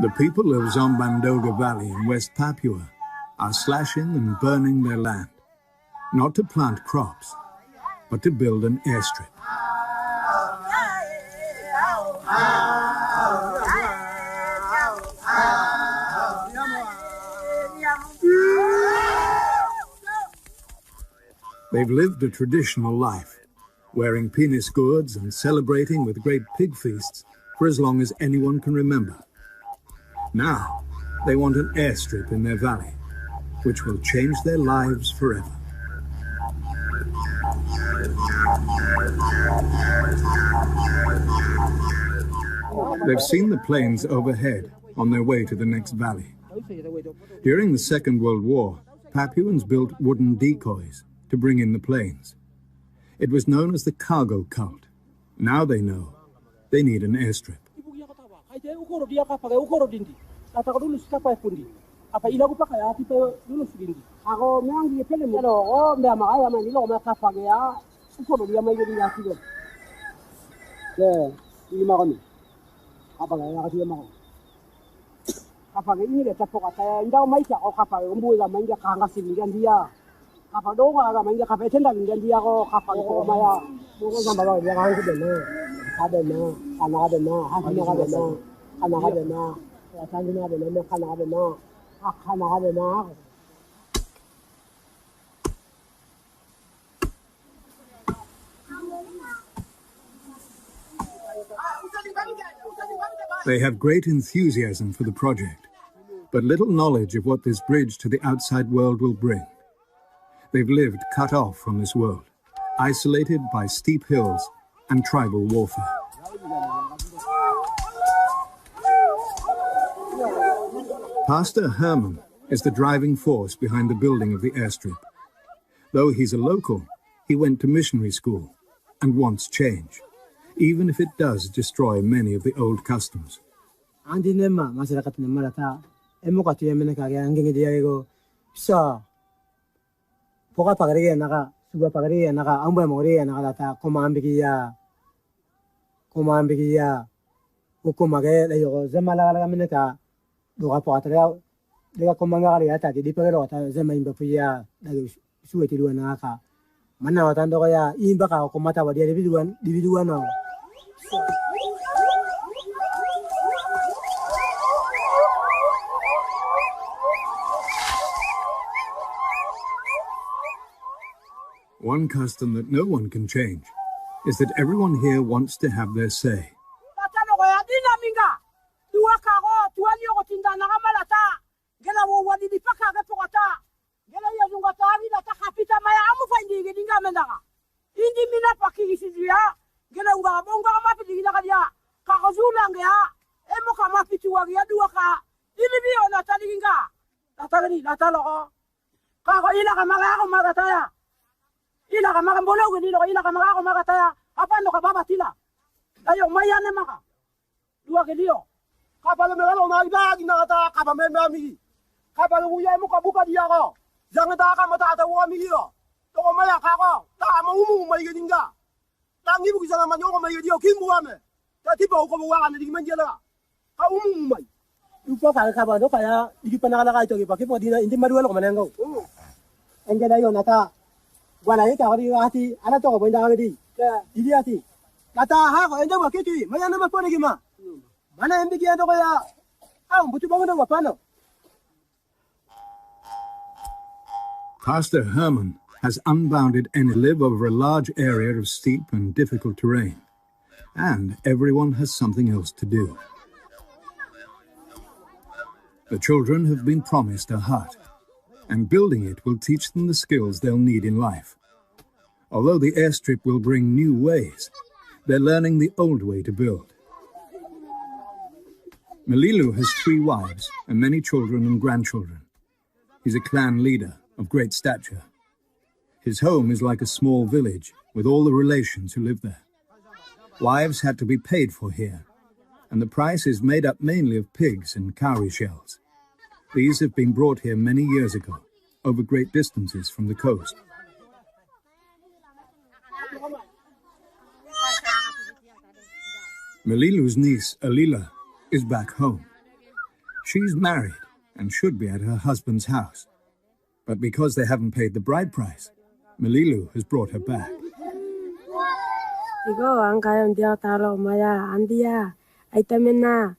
The people of Zambandoga Valley in West Papua are slashing and burning their land, not to plant crops, but to build an airstrip. They've lived a traditional life, wearing penis gourds and celebrating with great pig feasts for as long as anyone can remember. Now, they want an airstrip in their valley, which will change their lives forever. They've seen the planes overhead on their way to the next valley. During the Second World War, Papuans built wooden decoys to bring in the planes. It was known as the cargo cult. Now they know they need an airstrip. They have great enthusiasm for the project, but little knowledge of what this bridge to the outside world will bring. They've lived cut off from this world, isolated by steep hills and tribal warfare. Pastor Herman is the driving force behind the building of the airstrip. Though he's a local, he went to missionary school and wants change, even if it does destroy many of the old customs. One custom that no one can change is that everyone here wants to have their say. Pastor Herman has unbounded and live over a large area of steep and difficult terrain, and everyone has something else to do. The children have been promised a hut, and building it will teach them the skills they'll need in life. Although the airstrip will bring new ways, they're learning the old way to build. Malilu has 3 wives and many children and grandchildren. He's a clan leader of great stature. His home is like a small village with all the relations who live there. Wives had to be paid for here, and the price is made up mainly of pigs and cowrie shells. These have been brought here many years ago, over great distances from the coast. Malilu's niece, Alila, is back home. She's married and should be at her husband's house. But because they haven't paid the bride price, Malilu has brought her back. Igo ang kayon dia talo maya andia aitamena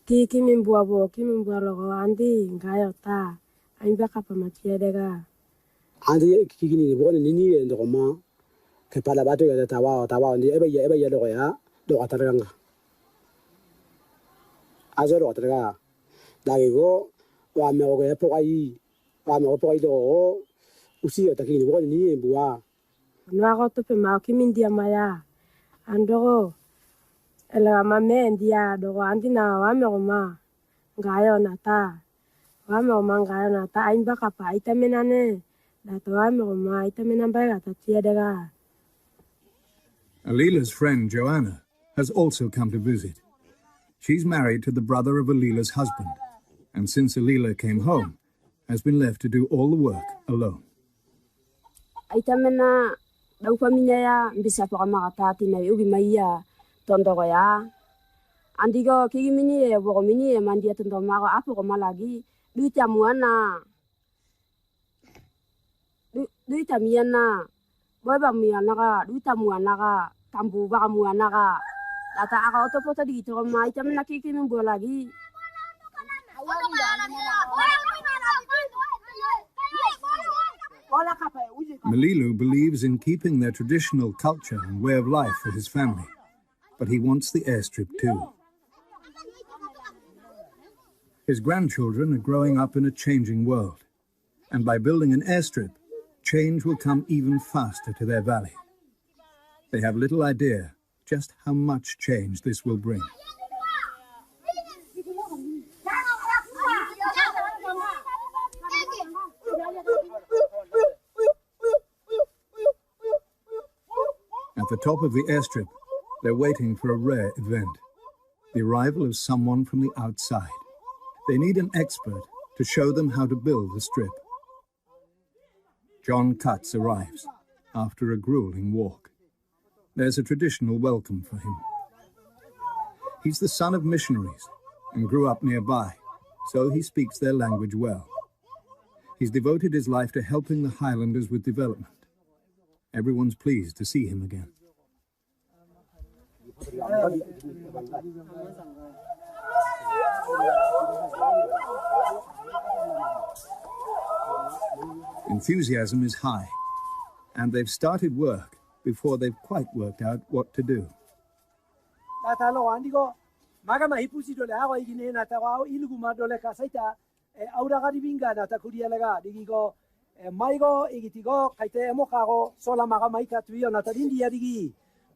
kimin buabo ko andi ngayo ta ai baka pamatia dega andi kikini bo ni ndo ma ke pala bato ya tawa ndi ebe ya do ya do ataranga azoro ataranga dagigo wa me ko epo ai wa me ko do usi ta kini bo ni bua nwa go to pe ma kimin dia maya andoro ela mame ndia do andi na wa me ma ngayo nata wa me ma ngayo nata ai baka pa aitamena ne da to wa me ma aitamena ba ta tia dega. Alila's friend Joanna has also come to visit. She's married to the brother of Alila's husband, and since Alila came home, has been left to do all the work alone. Aitamena dau paminya ya bisa pa makata tina ubi maiya tondo ko ya. Andigo kigi mini e bo mini e mandia tondo ma ko apo ko malagi duita muana. Duita miana. Boba miana ka duita muana ka tambu ba muana ka. Data aka auto foto di to mai tamna kiki min bo lagi. Malilu believes in keeping their traditional culture and way of life for his family, but he wants the airstrip too. His grandchildren are growing up in a changing world, and by building an airstrip, change will come even faster to their valley. They have little idea just how much change this will bring. At the top of the airstrip, they're waiting for a rare event, the arrival of someone from the outside. They need an expert to show them how to build the strip. John Cutts arrives after a grueling walk. There's a traditional welcome for him. He's the son of missionaries and grew up nearby, so he speaks their language well. He's devoted his life to helping the Highlanders with development. Everyone's pleased to see him again. Enthusiasm is high, and they've started work before they've quite worked out what to do. Maigo igitigo kaite emokago sola maga maika tuio na tadindia digi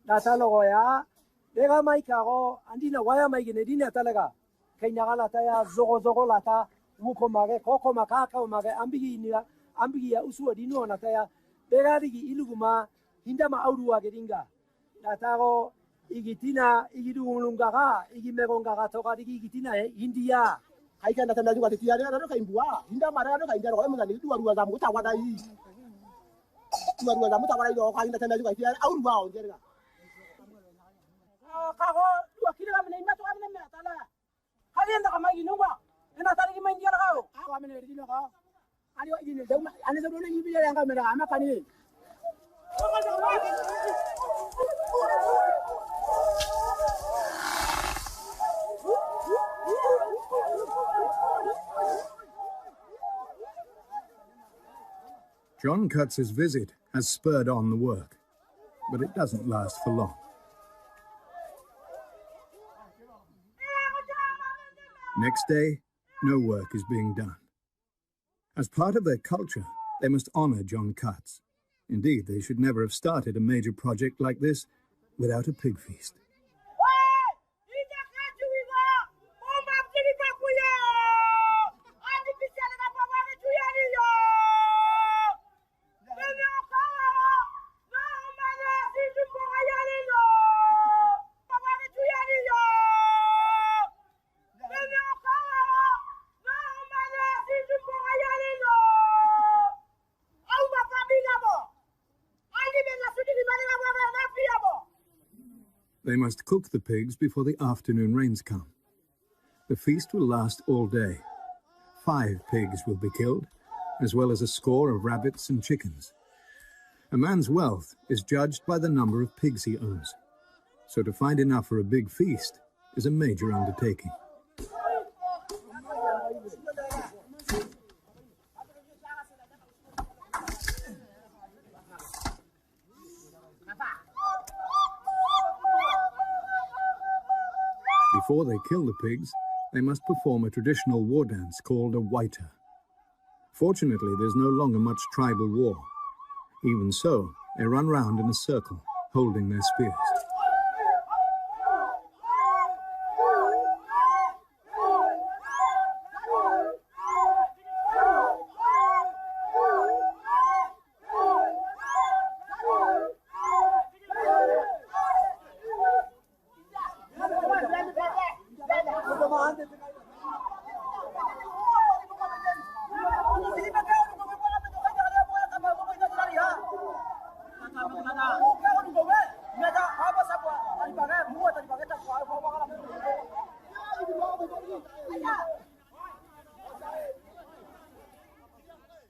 data logo ya dega maikago andina waya maigine dina talaga kainaga lata ya zogo lata wuko mage koko makaka mage ambigi ya usu dino na taya dega digi iluguma hindama aurua gedinga data go igitina igidu mulungaga igimegonga toga digi igitina hindia Aika na tanda juga tiada ada kain buah. Hinda mana ada kain jarak orang mengani dua zamu tawa dai. Dua zamu tawa dai do kain na tanda juga tiada aur buah onjer ga. Kago dua kilo kami ni matu kami ni tala. Kalian tak kamai gino ba? Ena tadi ki main dia kau. Kami ni gino kau. Ani gino jauh. Ani sebelum ni biar yang kami dah amak kani. John Cutts' visit has spurred on the work, but it doesn't last for long. Next day, no work is being done. As part of their culture, they must honor John Cutts. Indeed, they should never have started a major project like this without a pig feast. They must cook the pigs before the afternoon rains come. The feast will last all day. 5 pigs will be killed, as well as a score of rabbits and chickens. A man's wealth is judged by the number of pigs he owns, so to find enough for a big feast is a major undertaking. Before they kill the pigs, they must perform a traditional war dance called a waita. Fortunately, there's no longer much tribal war. Even so, they run round in a circle, holding their spears.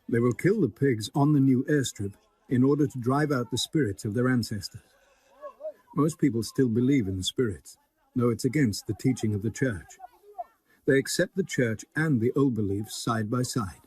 They will kill the pigs on the new airstrip in order to drive out the spirits of their ancestors. Most people still believe in the spirits, though it's against the teaching of the church. They accept the church and the old beliefs side by side.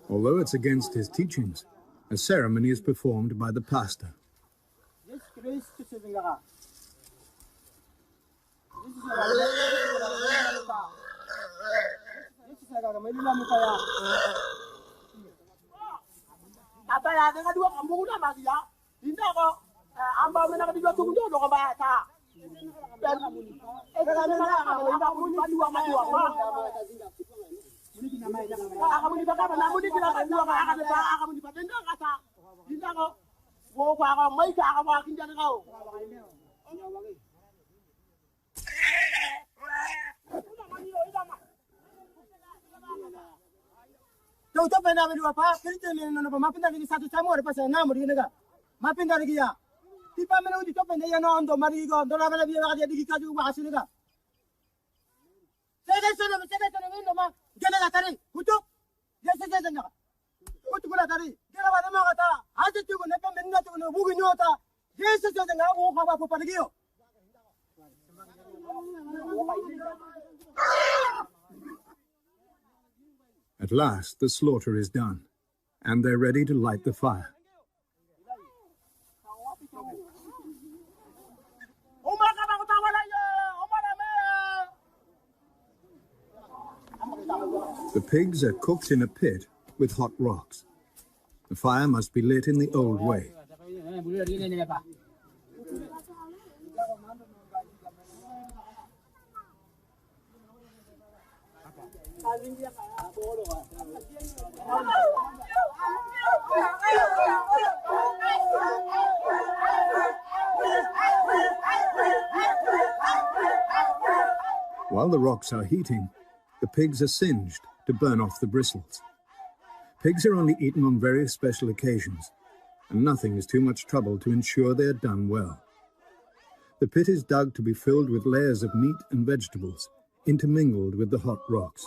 Although it's against his teachings, a ceremony is performed by the pastor. At last, the slaughter is done, and they're ready to light the fire. The pigs are cooked in a pit with hot rocks. The fire must be lit in the old way. While the rocks are heating, the pigs are singed to burn off the bristles. Pigs are only eaten on very special occasions, and nothing is too much trouble to ensure they are done well. The pit is dug to be filled with layers of meat and vegetables, intermingled with the hot rocks.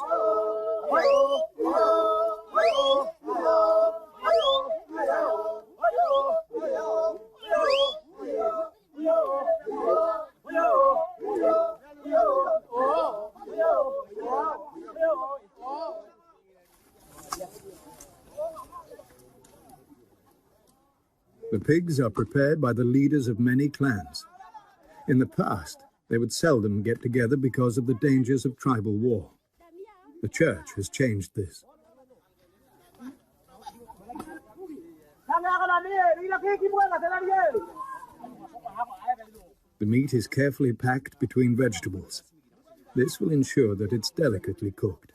The pigs are prepared by the leaders of many clans. In the past, they would seldom get together because of the dangers of tribal war. The church has changed this. The meat is carefully packed between vegetables. This will ensure that it's delicately cooked.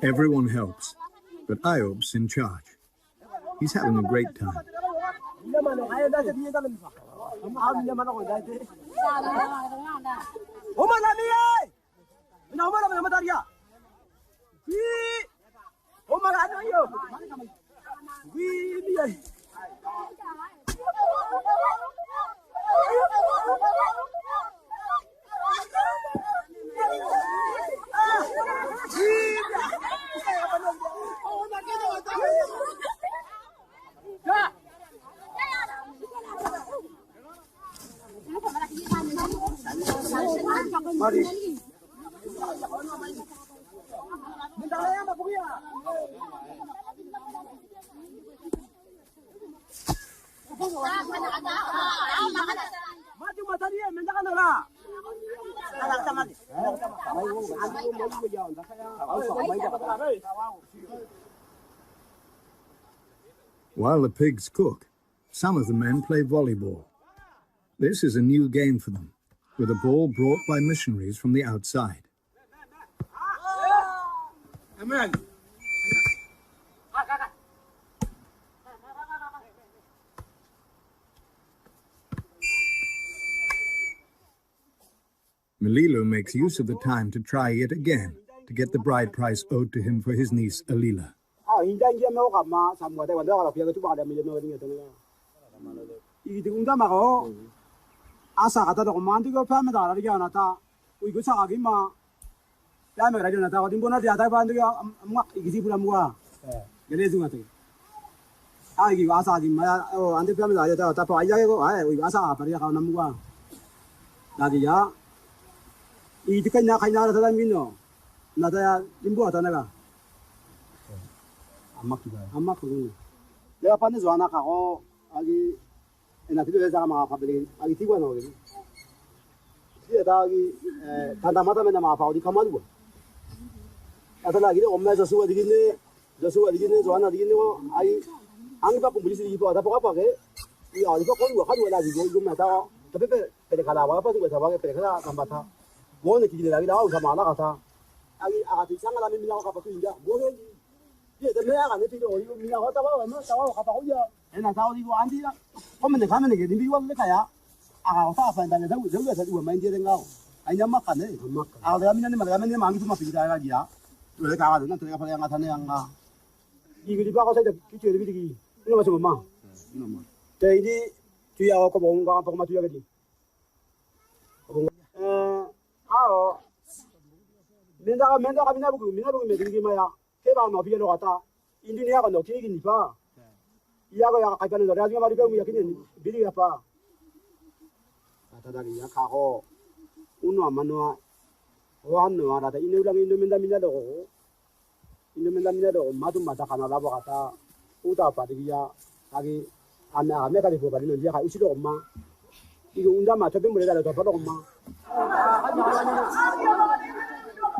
Everyone helps, but Ayob's in charge. He's having a great time. While the pigs cook, some of the men play volleyball. This is a new game for them, with a ball brought by missionaries from the outside. Amen. Melilo makes use of the time to try yet again to get the bride price owed to him for his niece Alila.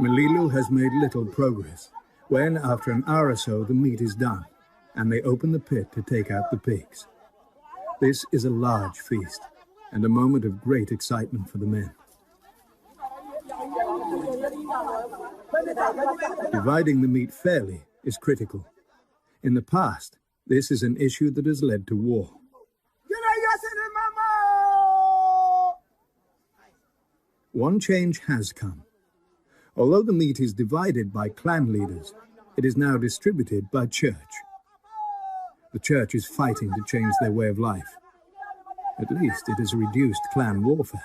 Melilo has made little progress when, after an hour or so, the meat is done, and they open the pit to take out the pigs. This is a large feast, and a moment of great excitement for the men. Dividing the meat fairly is critical. In the past, this is an issue that has led to war. One change has come. Although the meat is divided by clan leaders, it is now distributed by church. The church is fighting to change their way of life. At least it has reduced clan warfare.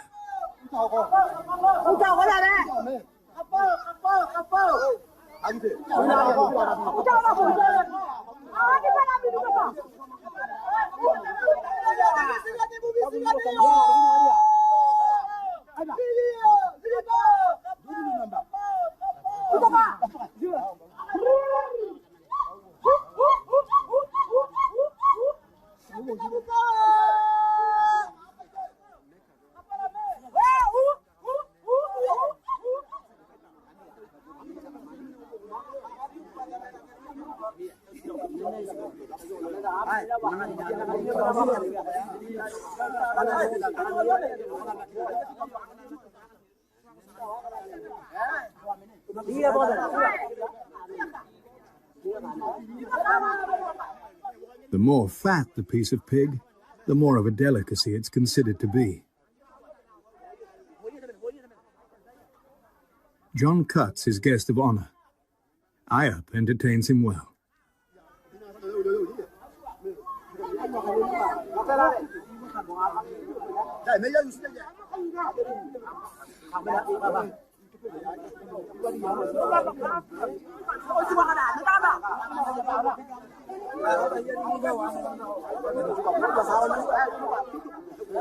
The more fat the piece of pig, the more of a delicacy it's considered to be. John cuts his guest of honor. Ayap entertains him well.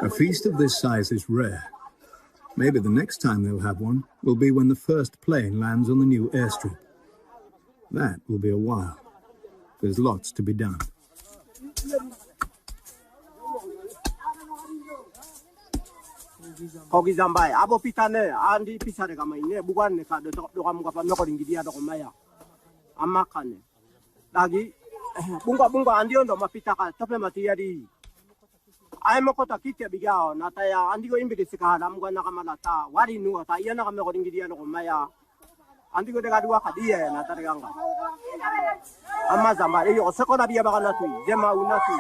A feast of this size is rare. Maybe the next time they'll have one will be when the first plane lands on the new airstrip. That will be a while. There's lots to be done. Kogi zambai abo pitane andi pisare kama ine bukan ne ka do kamu ka pamno ko dingi do maya amakane lagi bunga andi ondo mapita ka tope matiari ai mo kota kite bigao nataya andi go imbi disika damu ga nakama ta wari nu ta iya nakama ko dingi do maya andi go de ga dua ka dia natare ganga amma zambai yo sekona biya bakana tu jema unatu.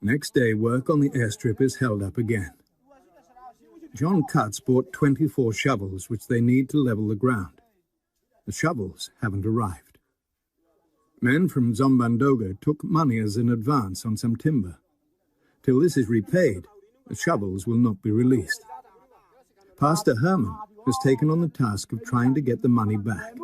Next day, work on the airstrip is held up again. John Cutts bought 24 shovels, which they need to level the ground. The shovels haven't arrived. Men from Zombandoga took money as an advance on some timber. Till this is repaid, the shovels will not be released. Pastor Herman has taken on the task of trying to get the money back.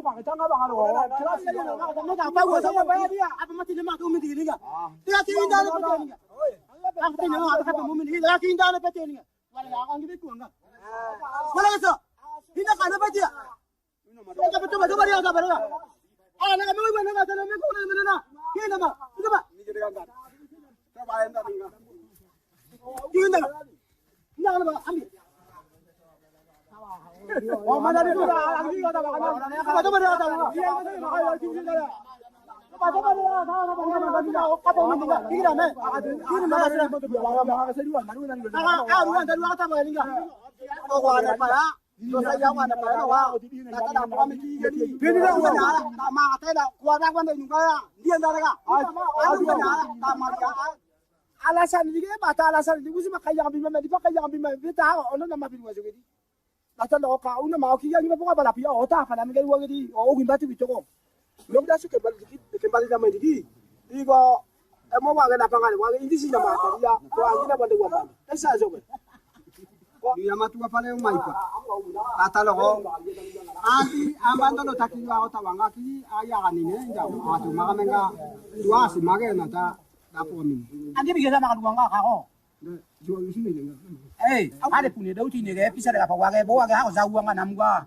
Hey, ada punya daun ini ke? Bisa ada apa wagai bawa ke? Aku jauh angkat namga.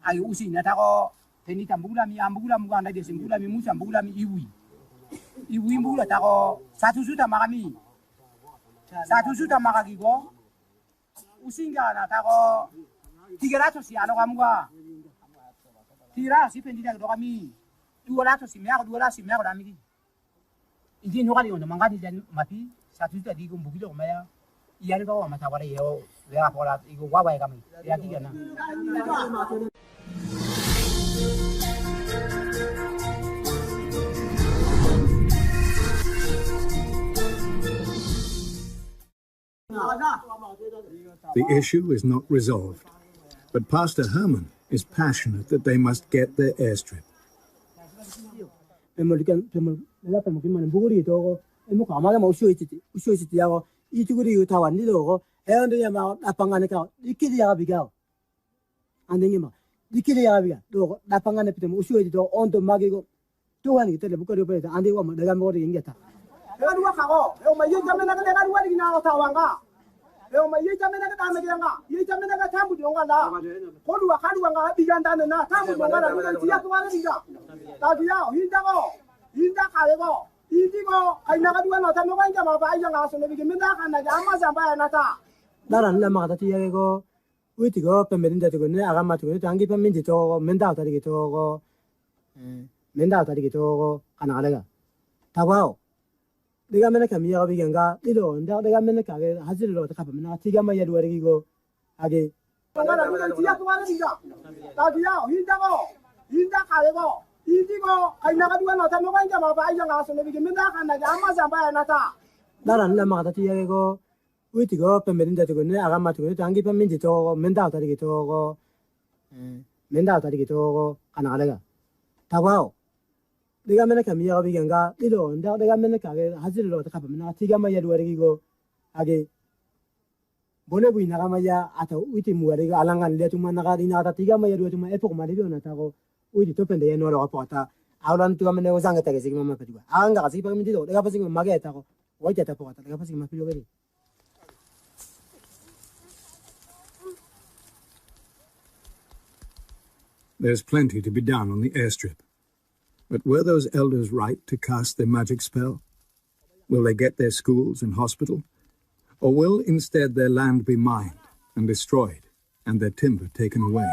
Ayo usin, nata ko teni tambula mi ambula muga anda desi ambula mi musa ambula mi iwi ambula tako 1 juta makami 1 juta makagi ko usinga nata ko 300 si ano kamuga tira si pendida do kami 200 si mea 200 si mea dami ini nukali ono mangadi dan mati 1 juta di ko bukilo maya iya ko mata wala yo ya pola igo wawa kami ya kigana. The issue is not resolved, but Pastor Herman is passionate that they must get their airstrip. Indigo, I never do not know when I'm buying a house and begin to Amazon by another. Daran la Marati go, we to go up and Melinda to go near Aramatu and give a minute or Menda Tarigito, Menda Tarigito, and Alaga. Tawao. The American Mia Viganga, Lido, and the America has a lot of Capamina, Tigama Yadwarigo, Age. Indigo, I never do not know when I'm buying a house and begin to Amazon by another. Daran la Marati go, we to go up and Melinda to go near Aramatu and give a minute or Menda Tarigito, Menda Tarigito, and Alaga. Tawao. The American Mia Viganga, Lido, and the America has a lot of Capamina, Tigama Yadwarigo, Age. Bonebu Naramaya at a Witim Wariga, Alangan, Letumanarina, Tigama Yadu to my epoch Marino, we open the annual report. I want to amend Zanga Tagasigma Pedua. Anga Sipamido, the Gapping Magetta, White at a port, the Gapping Mapilori. There's plenty to be done on the airstrip. But were those elders right to cast their magic spell? Will they get their schools and hospital? Or will instead their land be mined and destroyed and their timber taken away?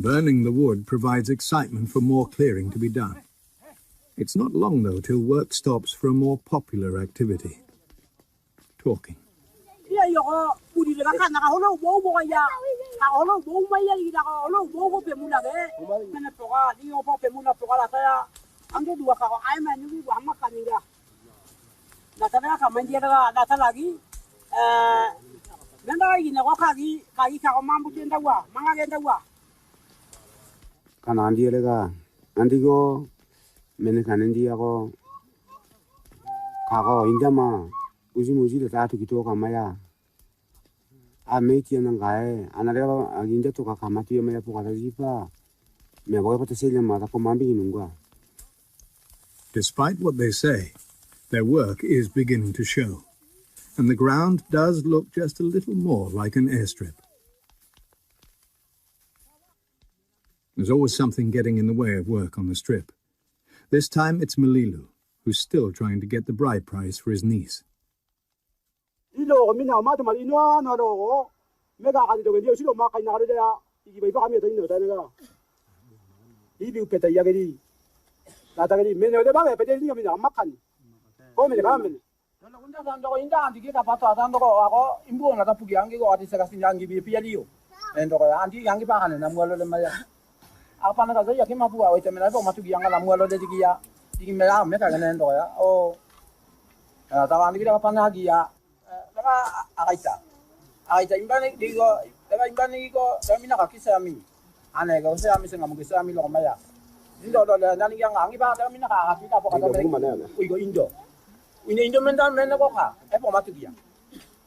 Burning the wood provides excitement for more clearing to be done. It's not long, though, till work stops for a more popular activity. Talking. Kanandialega, Andigo, Menekanandiago, Kago, Indama, Uzimuzi, the Tatu Kitoka Maya. I made you and Gae, another Aginda to Kakamati, Mayapuazipa, Mevopa to say them Matakomambi Nunga. Despite what they say, their work is beginning to show, and the ground does look just a little more like an airstrip. There's always something getting in the way of work on the strip. This time it's Malilu, who's still trying to get the bride price for his niece. Apa na kaza yaki mapua wete mena po matu gianga la mualo de giya digimela meka ganendo ya o tawa ngira pa na giya daga aita imbani digo daga imbani go damina ka kisa mi ane ga usa mi senga mugisa mi lo maya indo do le nani yang angi ba damina ka ka pita po ka me uigo indo indo menda mena ko ka e po matu giya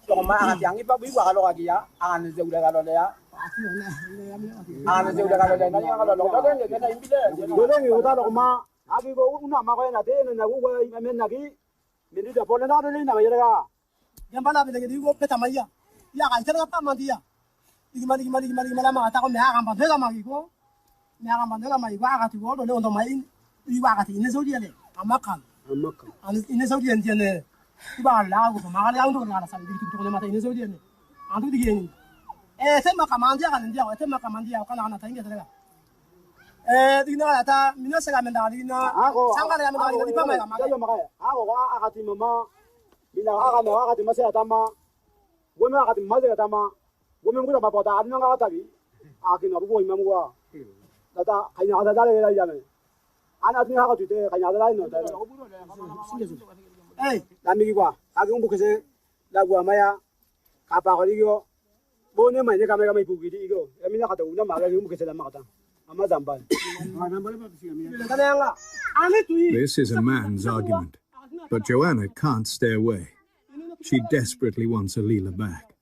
to ma ati angi pa bui wa ka lo ka giya ane ze ula ka lo le ya Tema kamandia kan ndia, tema kamandia kana ana tainga tega. Dina ta mina sega menda dina. Sangala ya menda di pama ya maga. Ako ko akati mama. Bila aka no akati mase atama. Gome akati mase atama. Gome ngura mapota adina nga tabi. Aki no bo imamu wa. Data kanya ada dale la yame. Ana dina aka tute kanya ada no. Nami kwa. Aki umbu kese la gua maya. Kapa ko digo. Bone mai ne kamera mai pugi digo. Amina kata una maga umbu kese la makata. Ama zambal. This is a man's argument, but Joanna can't stay away. She desperately wants Alila back.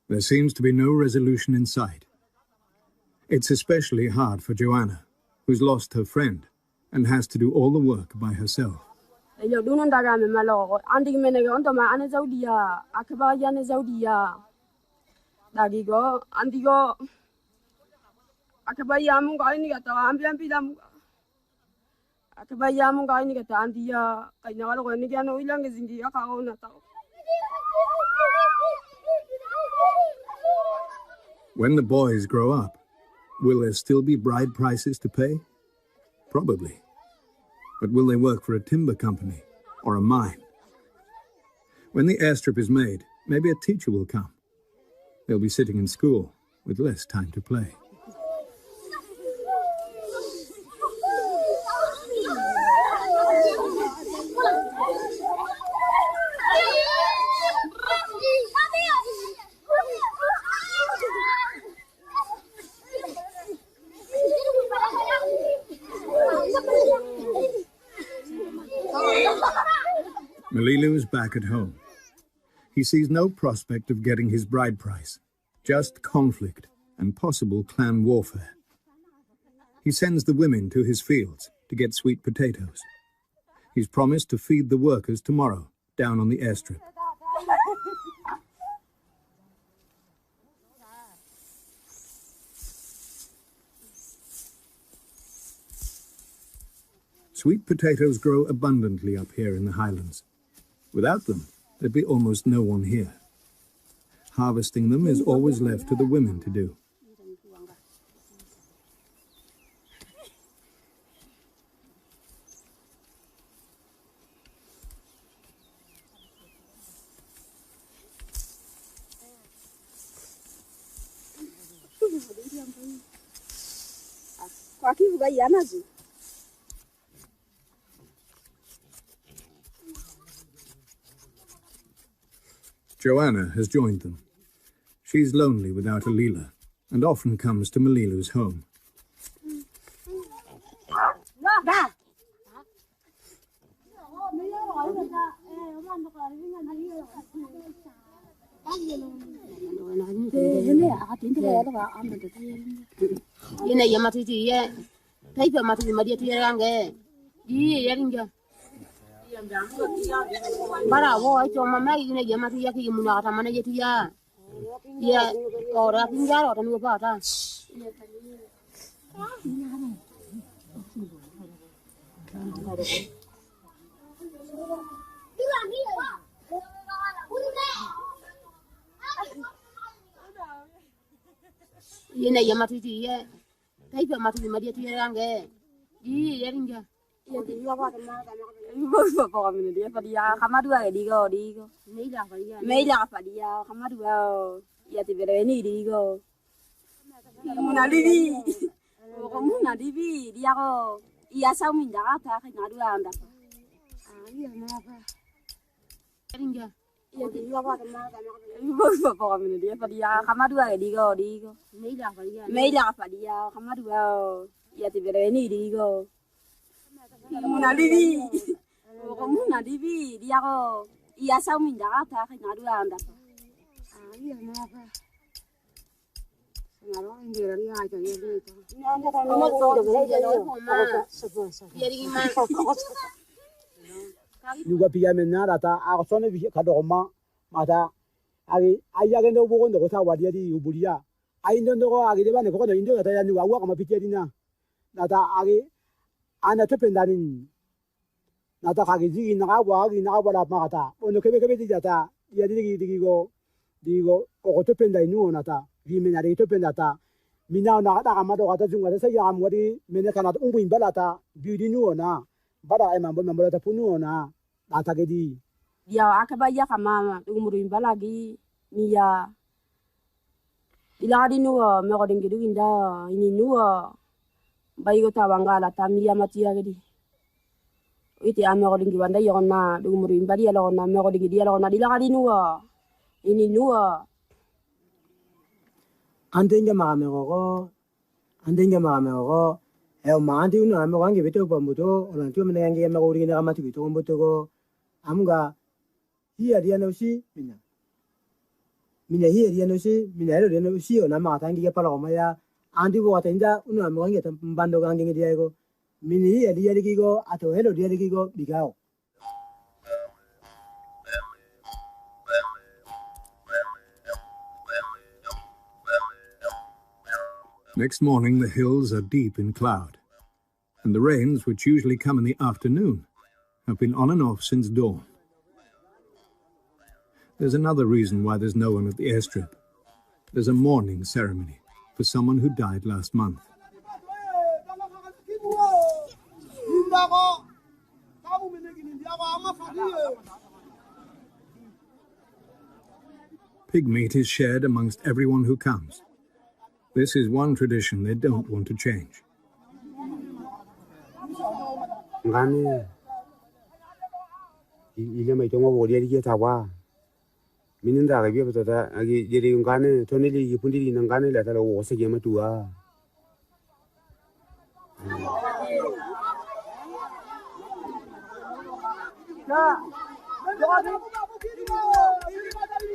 There seems to be no resolution in sight. It's especially hard for Joanna, who's lost her friend and has to do all the work by herself. When the boys grow up, will there still be bride prices to pay? Probably. But will they work for a timber company or a mine? When the airstrip is made, maybe a teacher will come. They'll be sitting in school with less time to play. Malilu is back at home. He sees no prospect of getting his bride price, just conflict and possible clan warfare. He sends the women to his fields to get sweet potatoes. He's promised to feed the workers tomorrow down on the airstrip. Sweet potatoes grow abundantly up here in the highlands. Without them, there'd be almost no one here. Harvesting them is always left to the women to do. Joanna has joined them. She's lonely without Alila and often comes to Malilu's home. Bara wo cho mama ini dia mati ya ki muna ta mana je ya ya ora pinjar ora nu ba ta ini ya mati ya kai pa mati ma dia ya nge di ya ringa ya di la ba ta ma Bapak kami dia pada ya kamar dua di go. Meja apa dia kamar dua ya tiba ini di go. Kamu nadi bi dia go iya sao minda apa kena dua anda. Iya apa? Ringga. Ya di apa teman Bapak kami dia pada ya kamar dua di go. Meja apa dia kamar dua ya tiba ini di go. Kamu nadi bi dia go iya sao minda apa kena dua anda. Iya apa? Juga pia menara ta a sone bi kadoma mata agi aya gendo bogo ndo ta wadia di uburia ai ndo ndo agi de bane ko ndo ndo ta ya ni wa kama pitedina nata agi ana tependanin nata kagi ji na wa la mata ono kebe di jata ya di go o tependa inu nata vi menare tependata mina na da kama do kata junga sa ya amwadi mena kana ungu imbalata bi di nu na bada ai mambo ta punu na nata ke di ya akaba ya kama umuru imbalagi niya Iladi nuwa me godin gidu inda ini nuwa bayigo tawangala tamia matia gidi. Iti ame godin giwanda yona dumuri imbadi yalona me godin gidi yalona diladi nuwa ini nuwa. Andenga mame go e mandi unu ame wangi beto pambuto olan tu menenga ngi ame go ringa kamati gitu pambuto go amga hiya dia no si mina hiya dia no si mina ero dia no si ona ma tangi ke pala maya andi bo atenda unu ame wangi tam bando gangi dia go mina hiya dia lagi go ato helo dia lagi go bigao. Next morning, the hills are deep in cloud, and the rains, which usually come in the afternoon, have been on and off since dawn. There's another reason why there's no one at the airstrip. There's a mourning ceremony for someone who died last month. Pig meat is shared amongst everyone who comes. This is one tradition they don't want to change. Ngani ile mai tongo bo dia dia tawa mininda ga bi bata agi jeri ngane toneli yipundi ngane la tala wo se gema tuwa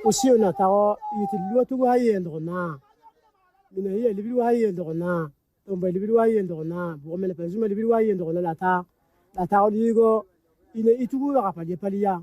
Usiona tawo yitilwa tu ga yendo na mina hiya libiru wa yendo na tomba libiru wa yendo na bo mele pezuma libiru wa yendo na la ta oligo ine itugu ga paje palia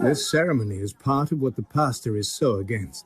This ceremony is part of what the pastor is so against.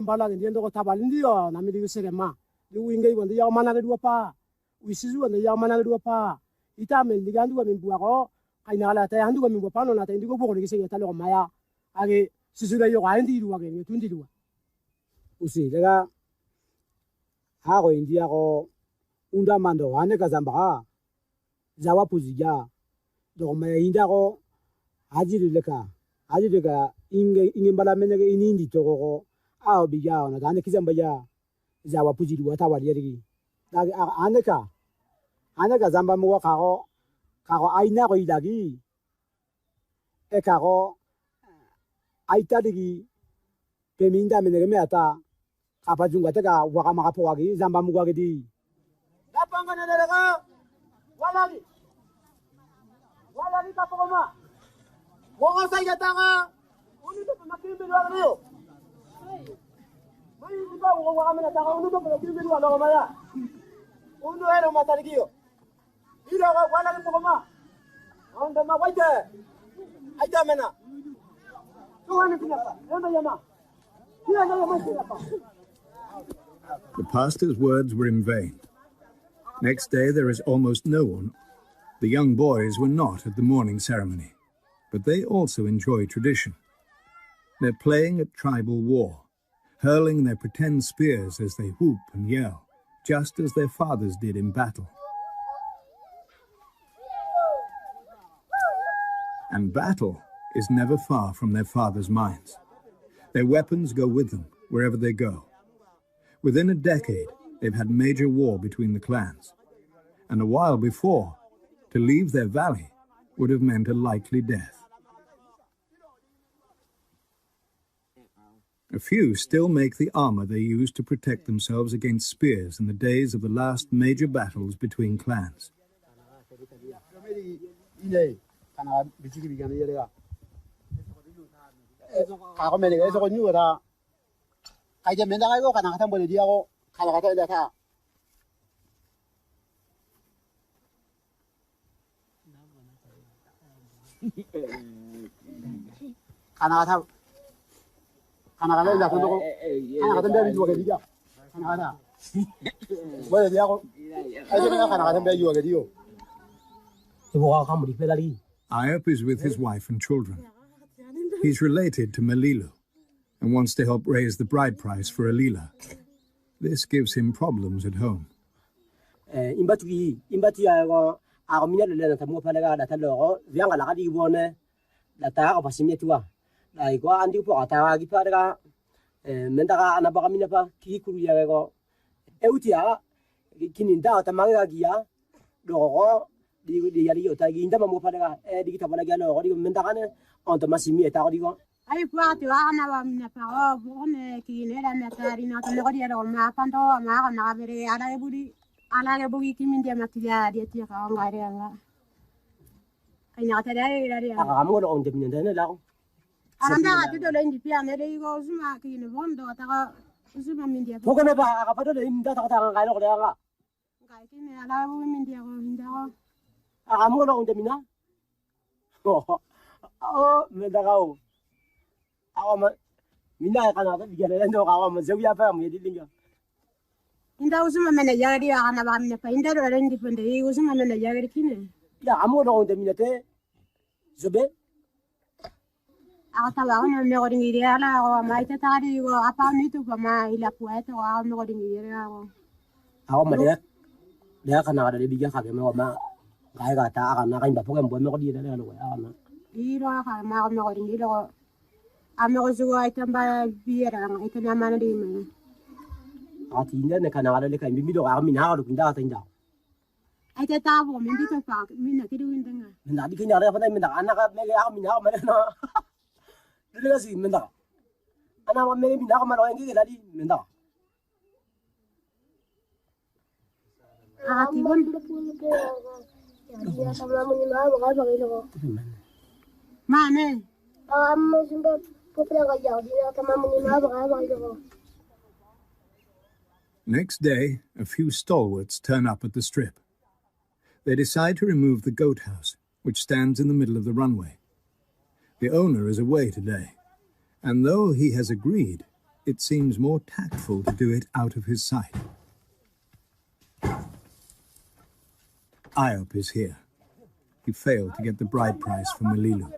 Bala ndiendo ko tabal ndio na mi diwisere ma di wingai wonde ya mana ga duapa wisizu wonde ya mana ga duapa ita men digandu wa min buako kaina ala ta handu wa min bopano na ta indigo boko ni sege talo maya age sisura yo ga ndi duwa ge tundi duwa usi daga ha go india ko unda mando wane ka zamba zawa puzija do maya inda ko haji leka inge bala menege inindi to ko ao bija na dane kizamba ya zawa pujiri wata wali yari dagi aneka zamba muwa kako aina ko idagi e kako aita digi peminda menege meata kapa junga tega waka makapo wagi zamba muwa gedi kapanga na daga walagi kapoma wonga sai gatanga uni to makimbe lwagriyo mai diba wo amena ta unu to makimbe lwalo maya unu ero matarikio ilo wala ni pokoma onda ma waite aita mena tuani tinapa onda yama The pastor's words were in vain. Next day there is almost no one. The young boys were not at the morning ceremony, but they also enjoy tradition. They're playing at tribal war, hurling their pretend spears as they whoop and yell, just as their fathers did in battle. And battle is never far from their fathers' minds. Their weapons go with them wherever they go. Within a decade, they've had major war between the clans. And a while before, to leave their valley would have meant a likely death. A few still make the armor they used to protect themselves against spears in the days of the last major battles between clans. Ayop is with his wife and children. He's related to Melilu and wants to help raise the bride price for Alila. This gives him problems at home. Ai puati ana wa mina pa o bone ki ne la na tari na to lego dia do ma pando ma na bere ala e buri ki min dia matia dia ti ka ngare nga ai na ta dai la dia Amo lo on de min de la. aranda ti do le ndi pia ne de go suma ki ne bondo ta ka suma min dia Poko ne ba ka pa do inda ta ta ga lo nga. ngai ki ne ala bu min dia go hinda go Amo lo on de mina. Oh, me da ga o. Awa mina ka na ta bi ga no ga ma zew ya fa mo di linga. hinda usuma mena ya dia ana ba mina pa hinda do le ndi pende usuma mena ya ki ne Ya amo lo on de mina te. Zobe. ata ba ona me go dingi dia la go mai ta ta di go apa ni tu pa ma ila pueto go me go dingi dia go Awa ma de ka na da bi ga ka me ma. Ga ga ta ka na ka ba poko mo me go di da lo ya na. iro ka ma go me go dingi go ame go zuwa ita ba biera ita na mana di me Ati ne ka na le ka mi do ga mi na ga da ta inda. ita ta bo min di to pa min na ki du inda nga Min da di kenya re fa na min da ana ka me ga mi na ma na. Dile ga si min da. Ana ma me mi na ka ma lo ngi ga di min da. ati gon ma ne Next day, a few stalwarts turn up at the strip. They decide to remove the goat house, which stands in the middle of the runway. The owner is away today, and though he has agreed, it seems more tactful to do it out of his sight. Ayop is here. He failed to get the bride price for Melilu.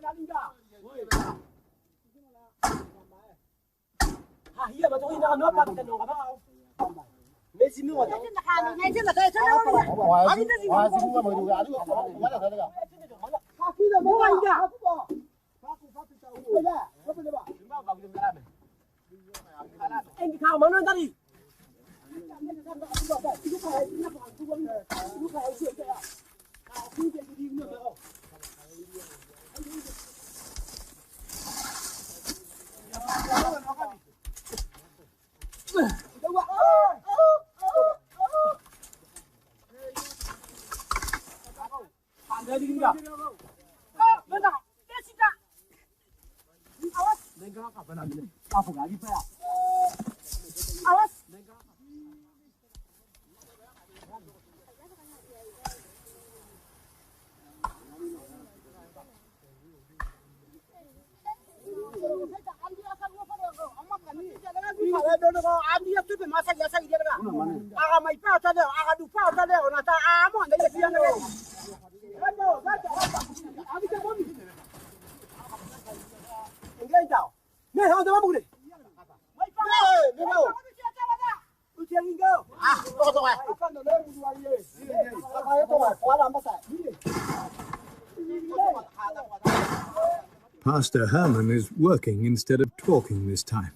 Pastor Herman is working instead of talking this time.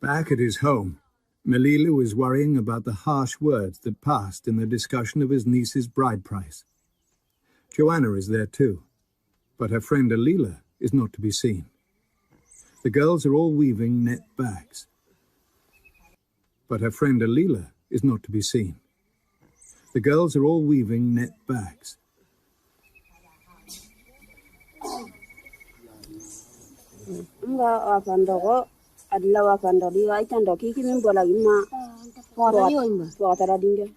Back at his home, Melilu is worrying about the harsh words that passed in the discussion of his niece's bride price. Joanna is there too, but her friend Alila is not to be seen. The girls are all weaving net bags. But her friend Alila is not to be seen. The girls are all weaving net bags. Adla wa pando di wa itando kiki mimbo la gima pora yo imba pora dinga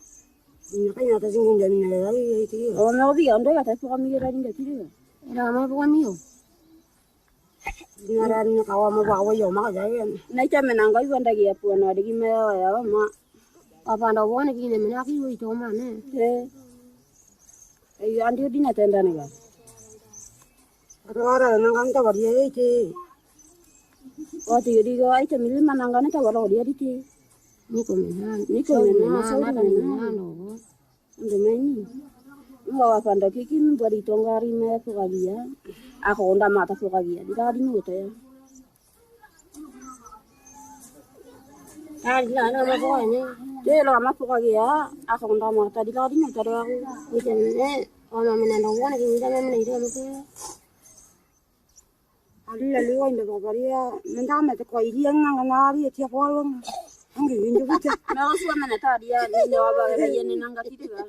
ni kanya ta singun jami na la iti o no bi ando ya ta pora mi ra dinga tiri era ma pora mi yo nara ni ka wa ma ba wa yo ma ja ye na cha me nanga yu anda gi pu na di me ya ma apando wo ne gi ne me na ki wi to ma ne e andi di na tenda ne ga ara na kan ta ba ye iti waktu itu dia itu milih manangannya tak walau dia itu ni komen sana kan no untuk main nggak apa anda kikin beri tonggari me fukagia aku unda mata fukagia di kali ni itu ya kali lah nama pokoknya dia lama fukagia aku unda mata di kali ni itu aku itu ni orang menandang orang ni kita mana itu apa Alila liwa inda kabaria mendame te ko iriang ngangari tia polong angi windu kuta na uswa mana ta dia ni wa ba ga yene nanga tidu ga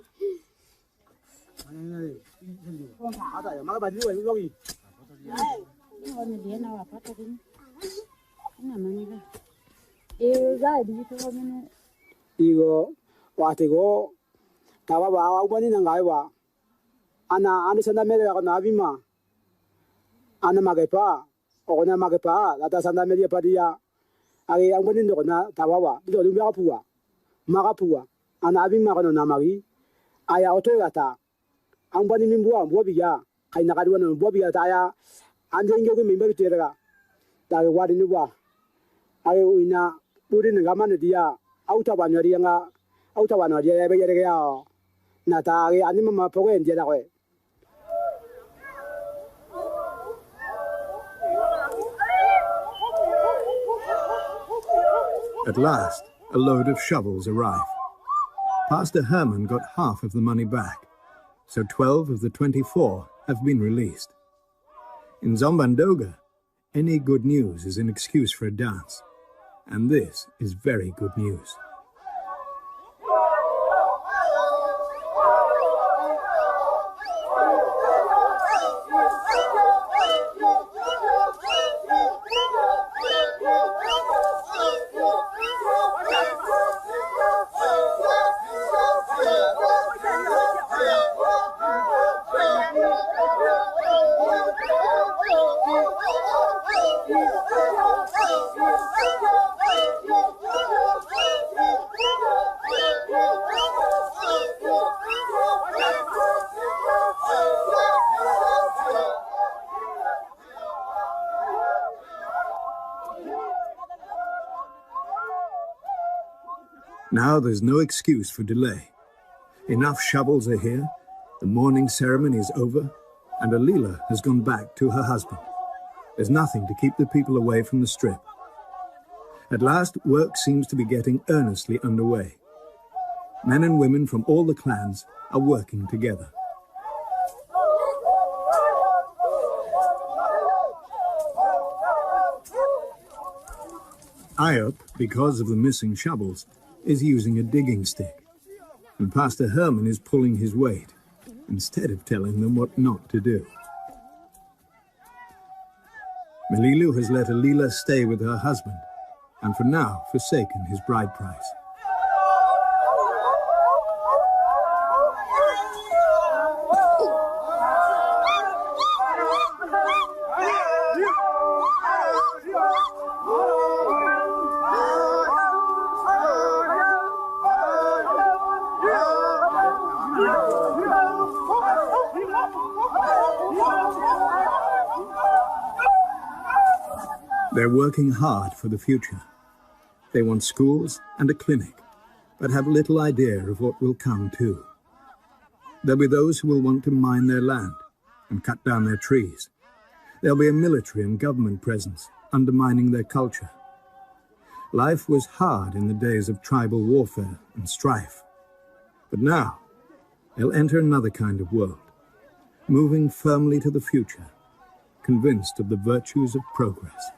ada ya maka badi wa logi ni woni dia na wa pata din na mani ga ga di ko mena igo wate go tawa ba wa bani nanga wa ana sanda mere ga na bima ana magepa ona magepa lata sanda media padia age ang bonin do na tawawa do lu magapua ana abi magano na magi aya oto lata ang bonin mimbuwa bobiya kai na kadwa no bobiya ta ya ande ngi mi mbi tera da ga wadi ni bwa age uina puri ni gamane dia auta banari nga auta banari ya be ya na ta age ani mama pogo enje na ko At last, a load of shovels arrive. Pastor Herman got half of the money back, so 12 of the 24 have been released. In Zombandoga, any good news is an excuse for a dance, and this is very good news. Now there's no excuse for delay. Enough shovels are here, the morning ceremony is over, and Alila has gone back to her husband. There's nothing to keep the people away from the strip. At last, work seems to be getting earnestly underway. Men and women from all the clans are working together. Ayop, because of the missing shovels, is using a digging stick, and Pastor Herman is pulling his weight, instead of telling them what not to do. Melilu has let Alila stay with her husband, and for now forsaken his bride price. They're working hard for the future. They want schools and a clinic, but have little idea of what will come too. There'll be those who will want to mine their land and cut down their trees. There'll be a military and government presence undermining their culture. Life was hard in the days of tribal warfare and strife. But now, they'll enter another kind of world, moving firmly to the future, convinced of the virtues of progress.